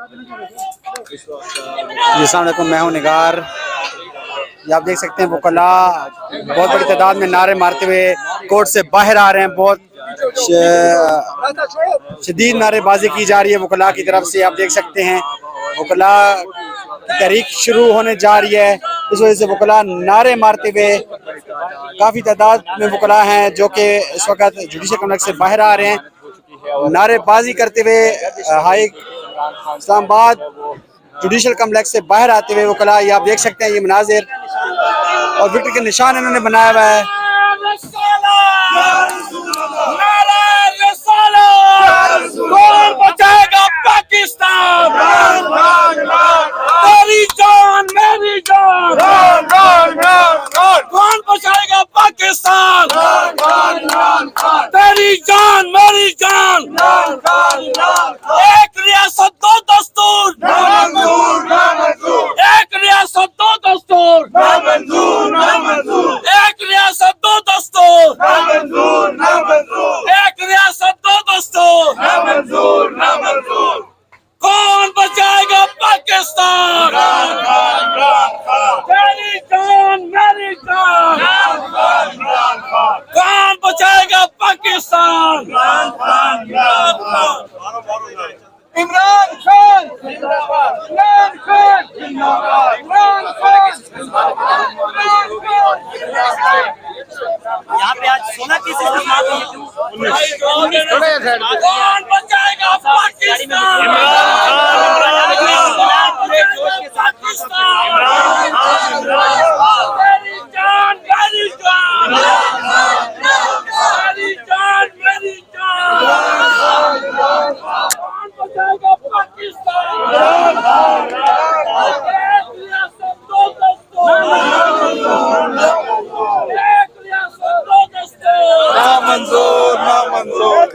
जी अस्सलाम वालेकुम, मैं हूँ निगार। ये आप देख सकते हैं वकला बहुत बड़ी तादाद में नारे मारते हुए कोर्ट से बाहर आ रहे हैं। बहुत शदीद नारेबाजी की जा रही है वकला की तरफ से। आप देख सकते हैं वकला की तहरीक शुरू होने जा रही है। इस वजह से वकला नारे मारते हुए, काफ़ी तादाद में वकला हैं जो कि इस वक्त जुडिशल कॉम्प्लेक्स से बाहर आ रहे हैं नारेबाजी करते हुए। हाई इस्लामाबाद जुडिशल कॉम्प्लेक्स से बाहर आते हुए वकला, ये आप देख सकते हैं ये मनाजिर और विक्ट्री के निशान इन्होंने बनाया हुआ है। कौन बचाएगा पाकिस्तान? तेरी जान मेरी जान, कौन बचाएगा पाकिस्तान? तेरी जान मेरी जान, एक रियासत दो दस्तूर, एक रियासत दो दस्तूर, एक रियासत दो दस्तूर, एक रियासत दो दस्तूर, कौन बचाएगा पाकिस्तान? तेरी जान मेरी जान, कौन बचाएगा पाकिस्तान? इमरान खान जिंदाबाद, इमरान खान जिंदाबाद, इमरान खान जिंदाबाद। यहाँ पे आज सोना किस कौन बचाएगा पाकिस्तान? मेरी जान मेरी जान, मेरी जान मेरी जान, कौन बचाएगा पाकिस्तान? एक रियासत दो दस्तूर, एक रियासत दो दस्तूर, ना मंजूर ना मंजूर।